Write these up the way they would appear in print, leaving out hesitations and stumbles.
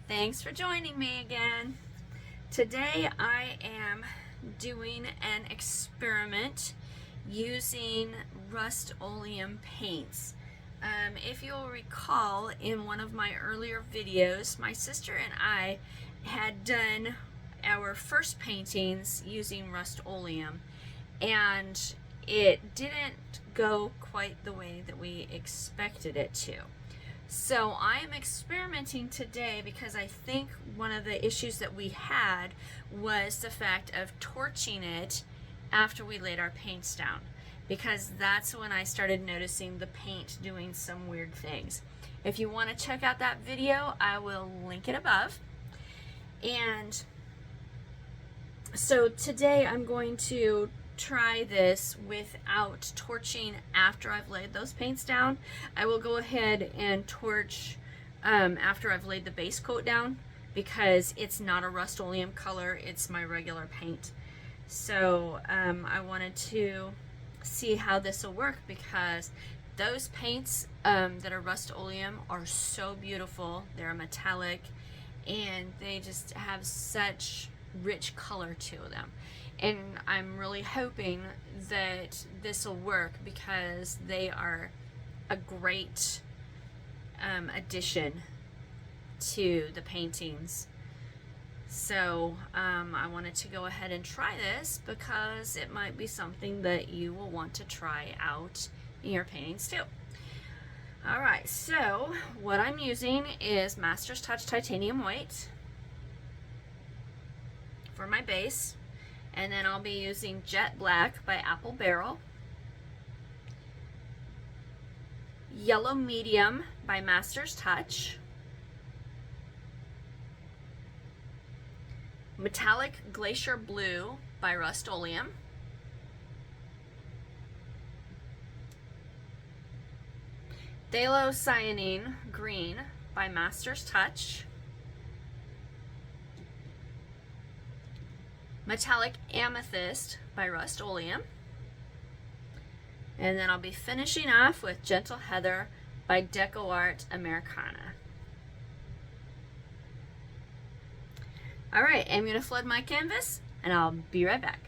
Thanks for joining me again. Today I am doing an experiment using Rust-Oleum paints. If you'll recall, in one of my earlier videos, my sister and I had done our first paintings using Rust-Oleum, and it didn't go quite the way that we expected it to. So I am experimenting today because I think one of the issues that we had was the fact of torching it after we laid our paints down, because that's when I started noticing the paint doing some weird things. If you want to check out that video, I will link it above. And so today I'm going to try this without torching after I've laid those paints down. I will go ahead and torch after I've laid the base coat down, because it's not a Rust-Oleum color, it's my regular paint. So I wanted to see how this will work, because those paints that are Rust-Oleum are so beautiful. They're metallic and they just have such rich color to them. And I'm really hoping that this will work, because they are a great addition to the paintings. So I wanted to go ahead and try this, because it might be something that you will want to try out in your paintings too. Alright, so what I'm using is Master's Touch Titanium White for my base. And then I'll be using Jet Black by Apple Barrel, Yellow Medium by Master's Touch, Metallic Glacier Blue by Rust-Oleum, Phthalocyanine Green by Master's Touch, Metallic Amethyst by Rust-Oleum, and then I'll be finishing off with Gentle Heather by DecoArt Americana. Alright, I'm going to flood my canvas and I'll be right back.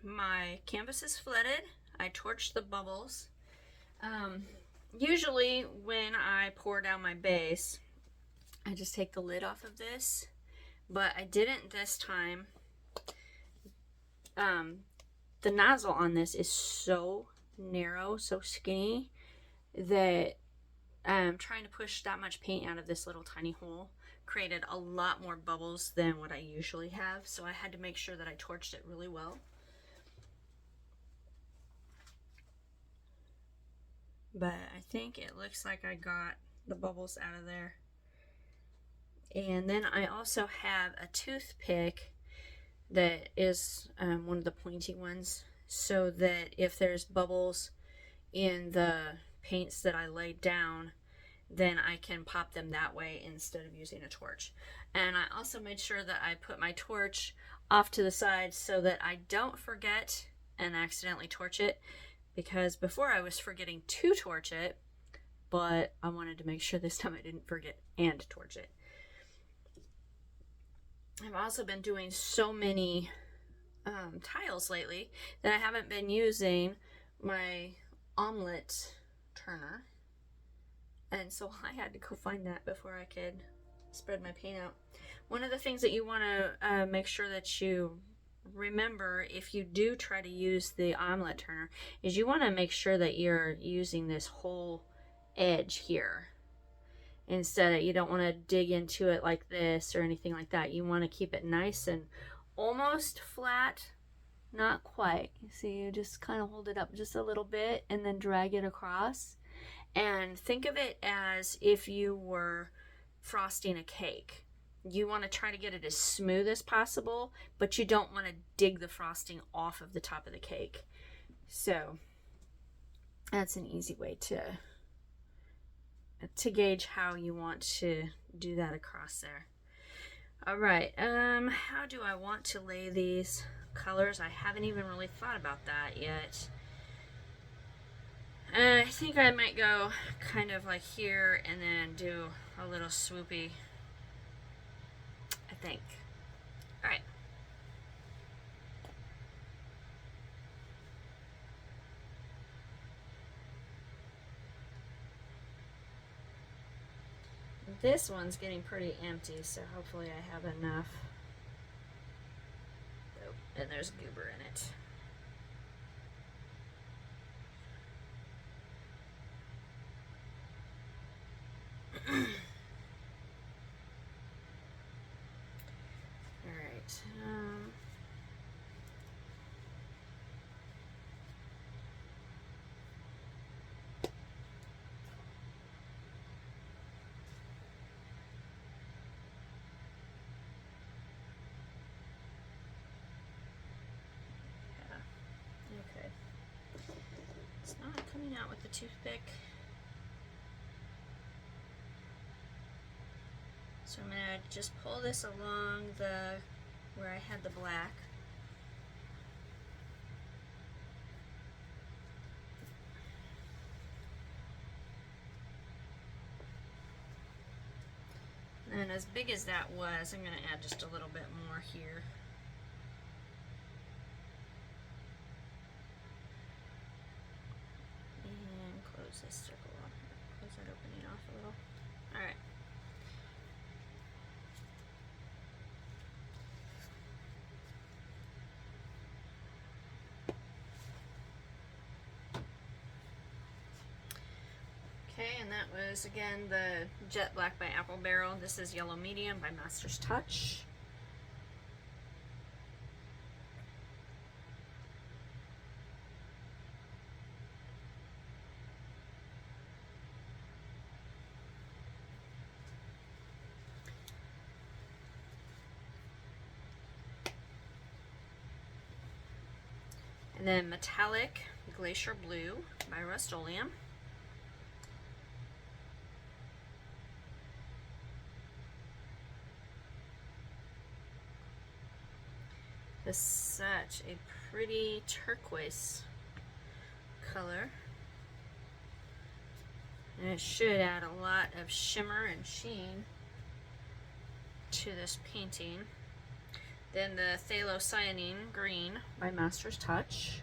My canvas is flooded. I torched the bubbles. Usually when I pour down my base, I just take the lid off of this, but I didn't this time. The nozzle on this is so narrow, so skinny, that trying to push that much paint out of this little tiny hole created a lot more bubbles than what I usually have, so I had to make sure that I torched it really well. But I think it looks like I got the bubbles out of there. And then I also have a toothpick that is one of the pointy ones, so that if there's bubbles in the paints that I laid down, then I can pop them that way instead of using a torch. And I also made sure that I put my torch off to the side so that I don't forget and accidentally torch it, because before I was forgetting to torch it, but I wanted to make sure this time I didn't forget and torch it. I've also been doing so many tiles lately that I haven't been using my omelet turner, and so I had to go find that before I could spread my paint out. One of the things that you want to make sure that you remember if you do try to use the omelet turner is you want to make sure that you're using this whole edge here. instead of, you don't want to dig into it like this or anything like that. You want to keep it nice and almost flat, not quite. You see, you just kind of hold it up just a little bit and then drag it across. And think of it as if you were frosting a cake. You want to try to get it as smooth as possible, but you don't want to dig the frosting off of the top of the cake. So that's an easy way to gauge how you want to do that across there. All right, how do I want to lay these colors? I haven't even really thought about that yet. I think I might go kind of like here and then do a little swoopy, I think. All right. This one's getting pretty empty, so hopefully I have enough. Oh, and there's goober in it. All right. Okay. It's not coming out with the toothpick. So I'm gonna just pull this along where I had the black. And as big as that was, I'm gonna add just a little bit more here. And close this circle off, close that opening off a little. All right. Okay, and that was again the Jet Black by Apple Barrel. This is Yellow Medium by Master's Touch. And then Metallic Glacier Blue by Rust-Oleum. This is such a pretty turquoise color. And it should add a lot of shimmer and sheen to this painting. Then the Phthalocyanine Green by Master's Touch.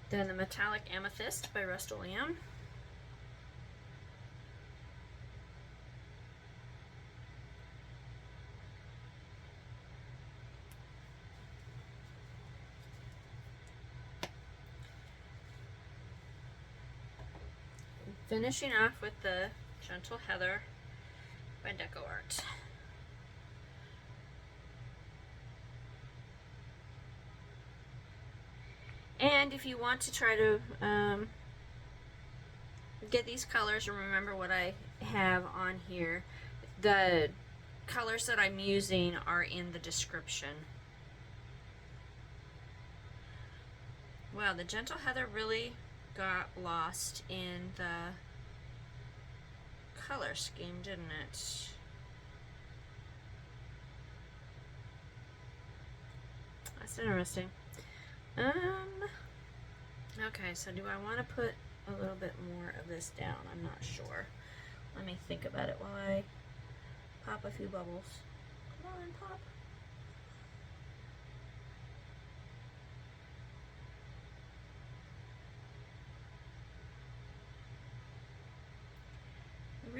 Then the Metallic Amethyst by Rust-Oleum. Finishing off with the Gentle Heather by DecoArt. And if you want to try to get these colors, and remember what I have on here, the colors that I'm using are in the description. Wow, the Gentle Heather really got lost in the color scheme, didn't it? That's interesting. Okay, so do I want to put a little bit more of this down? I'm not sure. Let me think about it while I pop a few bubbles. Come on, pop.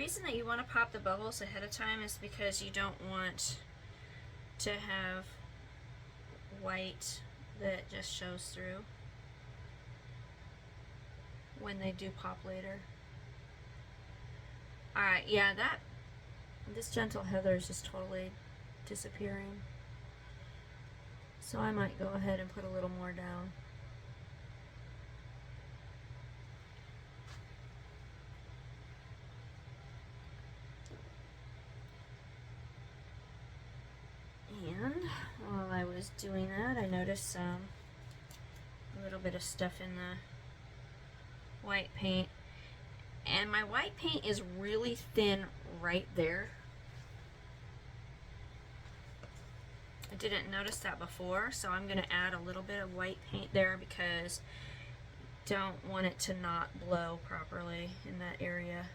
reason that you want to pop the bubbles ahead of time is because you don't want to have white that just shows through when they do pop later. Alright, yeah, this gentle heather is just totally disappearing. So I might go ahead and put a little more down. And while I was doing that, I noticed a little bit of stuff in the white paint. And my white paint is really thin right there. I didn't notice that before, so I'm going to add a little bit of white paint there because I don't want it to not blow properly in that area.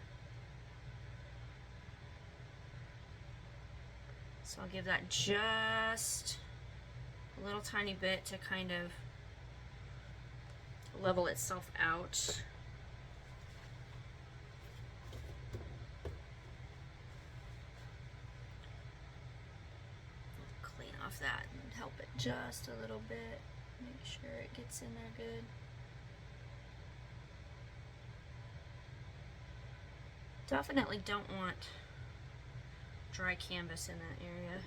So I'll give that just a little tiny bit to kind of level itself out. Clean off that and help it just a little bit. Make sure it gets in there good. Definitely don't want dry canvas in that area.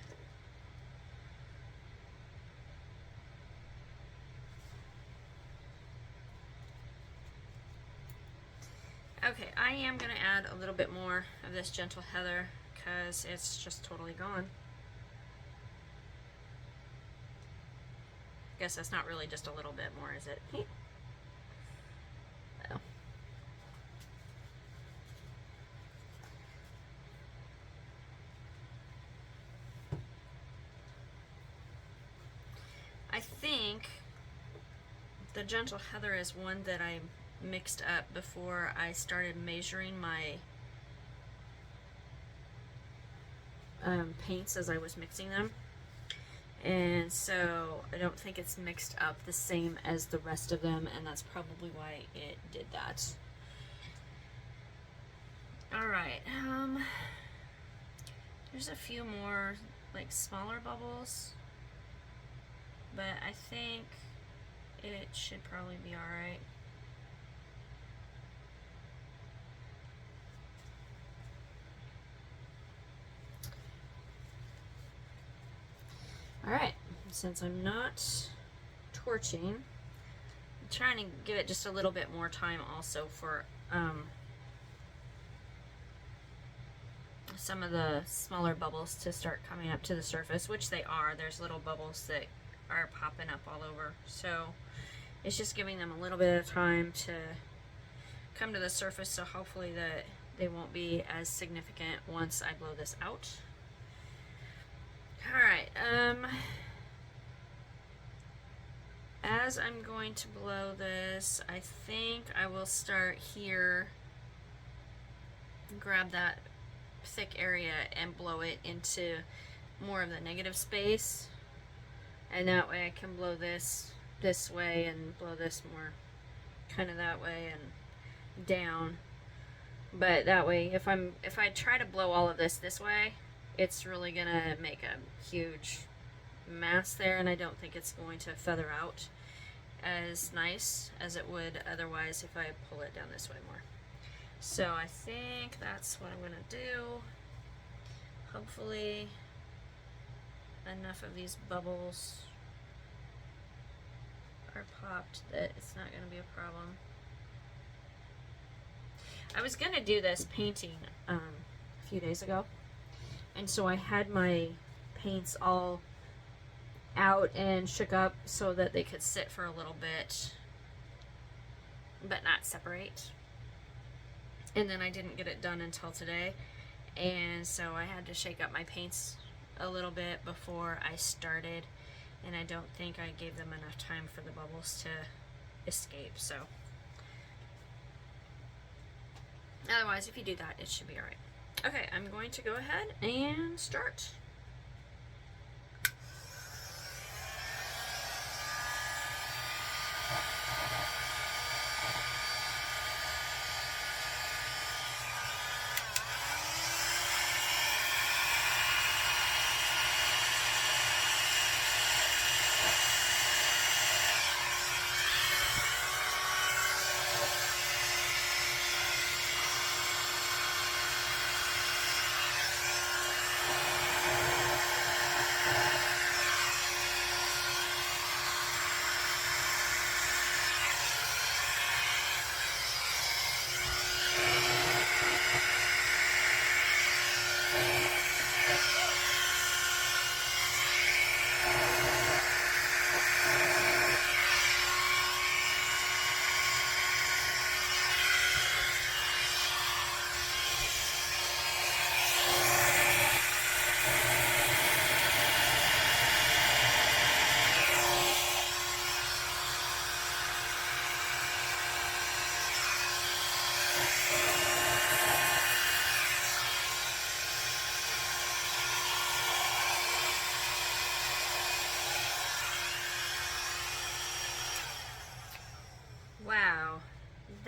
Okay, I am going to add a little bit more of this gentle heather because it's just totally gone. I guess that's not really just a little bit more, is it? Oh. I think the gentle heather is one that I mixed up before I started measuring my paints as I was mixing them, and so I don't think it's mixed up the same as the rest of them, and that's probably why it did that. Alright, there's a few more like smaller bubbles, but I think it should probably be alright. Alright, since I'm not torching, I'm trying to give it just a little bit more time also for some of the smaller bubbles to start coming up to the surface, which they are. There's little bubbles that are popping up all over, so it's just giving them a little bit of time to come to the surface, so hopefully that they won't be as significant once I blow this out. Alright, as I'm going to blow this, I think I will start here, grab that thick area and blow it into more of the negative space, and that way I can blow this way and blow this more kind of that way and down. But that way, if I try to blow all of this way, it's really gonna make a huge mass there, and I don't think it's going to feather out as nice as it would otherwise if I pull it down this way more. So I think that's what I'm gonna do. Hopefully enough of these bubbles are popped that it's not gonna be a problem. I was gonna do this painting a few days ago, and so I had my paints all out and shook up so that they could sit for a little bit but not separate. And then I didn't get it done until today, and so I had to shake up my paints a little bit before I started, and I don't think I gave them enough time for the bubbles to escape. So otherwise, if you do that, it should be alright. Okay, I'm going to go ahead and start.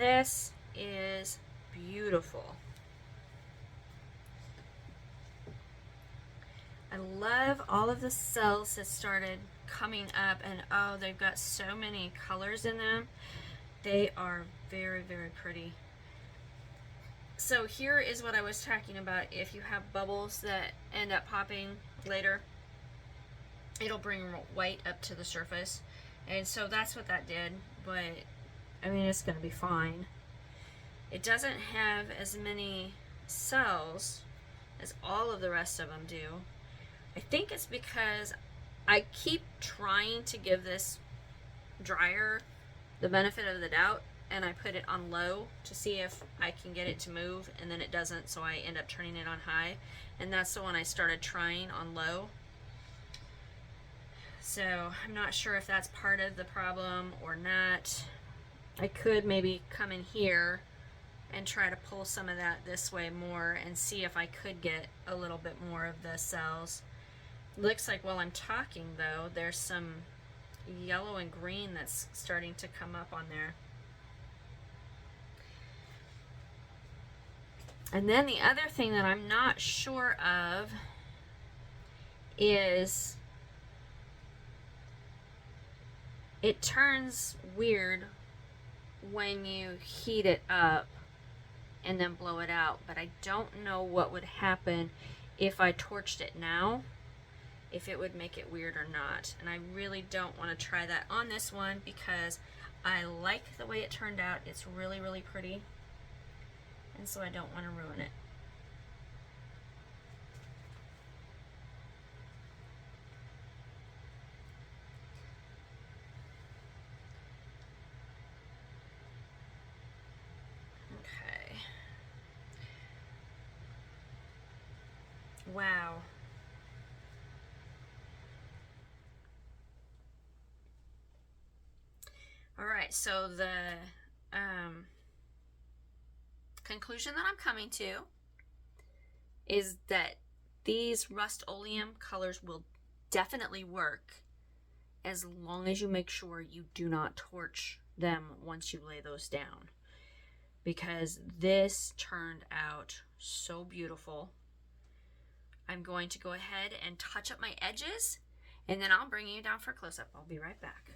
this is beautiful. I love all of the cells that started coming up, and oh, they've got so many colors in them. They are very, very pretty. So here is what I was talking about. If you have bubbles that end up popping later, it'll bring white up to the surface. And so that's what that did, but I mean, it's going to be fine. It doesn't have as many cells as all of the rest of them do. I think it's because I keep trying to give this dryer the benefit of the doubt, and I put it on low to see if I can get it to move, and then it doesn't, so I end up turning it on high, and that's the one I started trying on low. So I'm not sure if that's part of the problem or not. I could maybe come in here and try to pull some of that this way more and see if I could get a little bit more of the cells. Looks like while I'm talking though, there's some yellow and green that's starting to come up on there. And then the other thing that I'm not sure of is it turns weird when you heat it up and then blow it out, but I don't know what would happen if I torched it now, if it would make it weird or not. And I really don't want to try that on this one because I like the way it turned out. It's really, really pretty, and so I don't want to ruin it. Okay. Wow. All right, so the conclusion that I'm coming to is that these Rust-Oleum colors will definitely work as long as you make sure you do not torch them once you lay those down, because this turned out so beautiful. I'm going to go ahead and touch up my edges, and then I'll bring you down for a close-up. I'll be right back.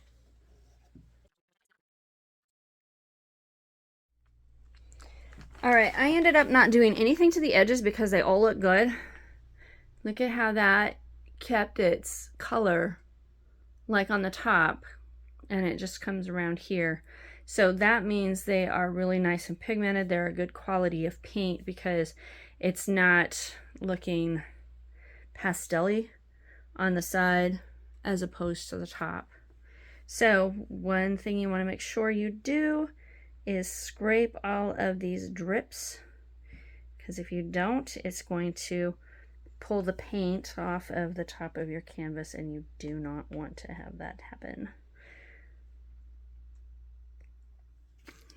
All right, I ended up not doing anything to the edges because they all look good. Look at how that kept its color like on the top, and it just comes around here. So that means they are really nice and pigmented. They're a good quality of paint because it's not looking pastel-y on the side as opposed to the top. So one thing you want to make sure you do is scrape all of these drips, because if you don't, it's going to pull the paint off of the top of your canvas, and you do not want to have that happen.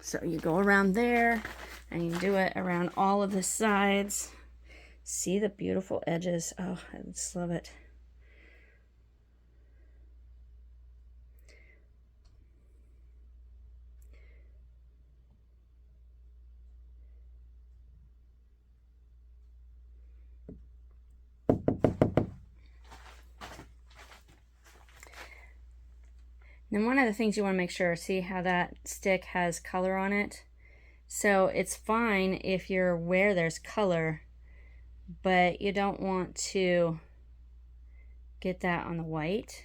So you go around there and you do it around all of the sides. See the beautiful edges? Oh, I just love it. Then one of the things you want to make sure, see how that stick has color on it? So it's fine if you're where there's color, but you don't want to get that on the white.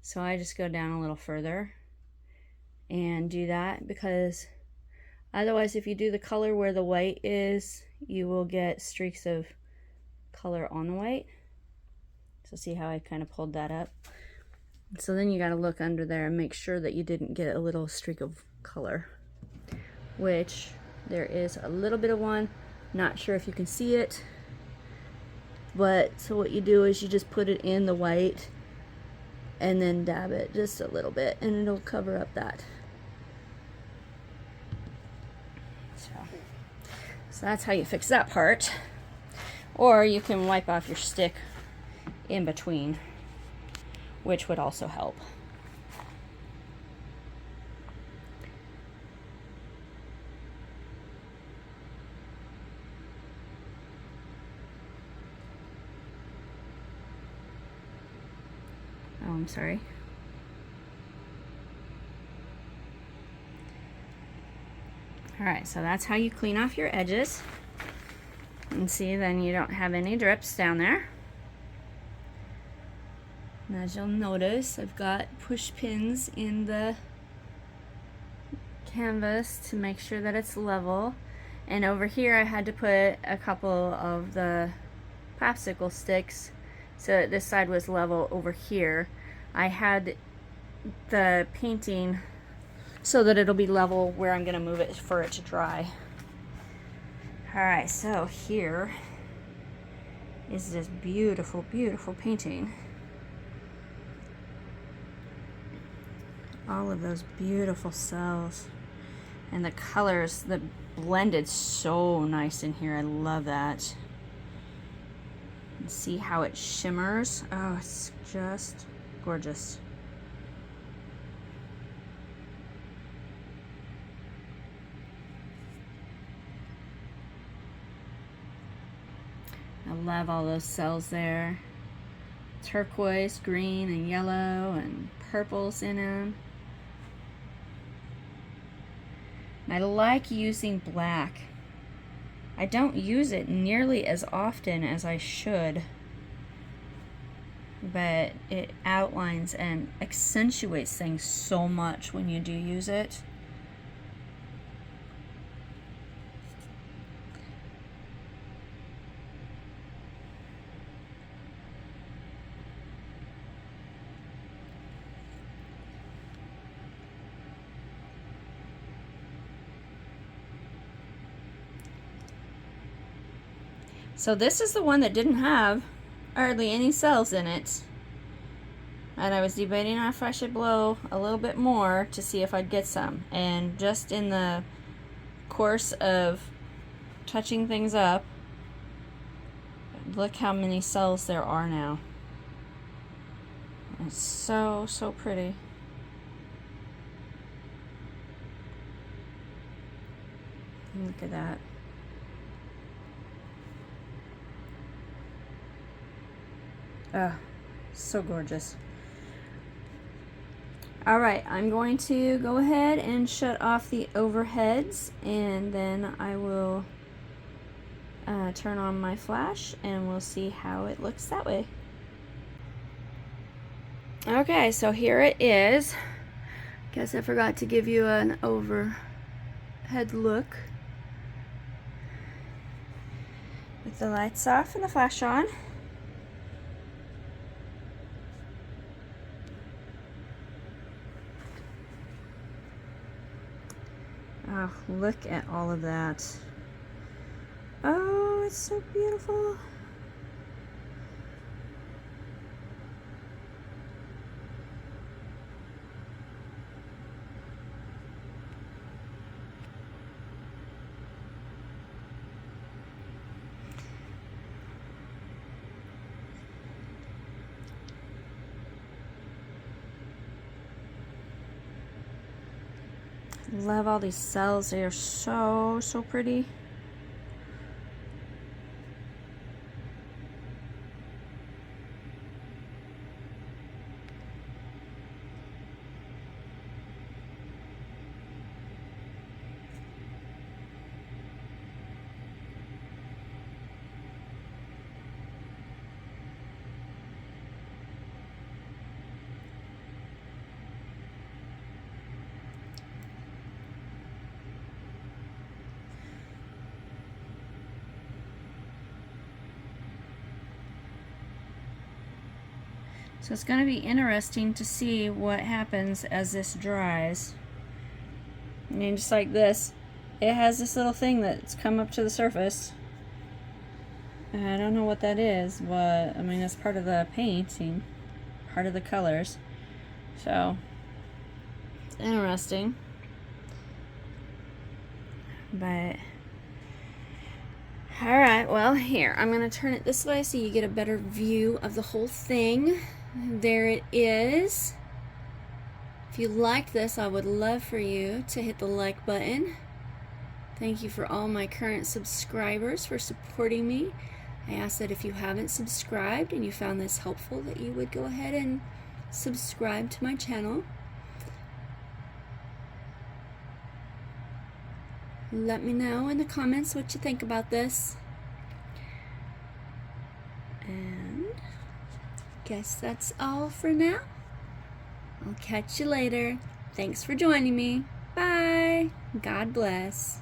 So I just go down a little further and do that, because otherwise if you do the color where the white is, you will get streaks of color on the white. So see how I kind of pulled that up? So then you got to look under there and make sure that you didn't get a little streak of color, which there is a little bit of one. Not sure if you can see it, but so what you do is you just put it in the white and then dab it just a little bit, and it'll cover up that. So that's how you fix that part. Or you can wipe off your stick in between, which would also help. I'm sorry. Alright, so that's how you clean off your edges. And see, then you don't have any drips down there. And as you'll notice, I've got push pins in the canvas to make sure that it's level. And over here I had to put a couple of the popsicle sticks so that this side was level over here. I had the painting so that it'll be level where I'm going to move it for it to dry. Alright, so here is this beautiful, beautiful painting. All of those beautiful cells. And the colors that blended so nice in here. I love that. And see how it shimmers? Oh, it's just gorgeous. I love all those cells there. Turquoise, green, and yellow, and purples in them. I like using black. I don't use it nearly as often as I should, but it outlines and accentuates things so much when you do use it. So this is the one that didn't have hardly any cells in it. And I was debating if I should blow a little bit more to see if I'd get some. And just in the course of touching things up, look how many cells there are now. It's so, so pretty. Look at that. Oh, so gorgeous. Alright, I'm going to go ahead and shut off the overheads, and then I will turn on my flash and we'll see how it looks that way. Okay, so here it is. Guess I forgot to give you an overhead look. With the lights off and the flash on. Oh, look at all of that. Oh, it's so beautiful. Love all these cells. They are so, so pretty. So it's going to be interesting to see what happens as this dries. I mean, just like this, it has this little thing that's come up to the surface. I don't know what that is. I mean, it's part of the painting, part of the colors. So, it's interesting. But, alright, well, here, I'm going to turn it this way so you get a better view of the whole thing. There it is. If you liked this, I would love for you to hit the like button. Thank you for all my current subscribers for supporting me. I ask that if you haven't subscribed and you found this helpful, that you would go ahead and subscribe to my channel. Let me know in the comments what you think about this. And guess that's all for now. I'll catch you later. Thanks for joining me. Bye. God bless.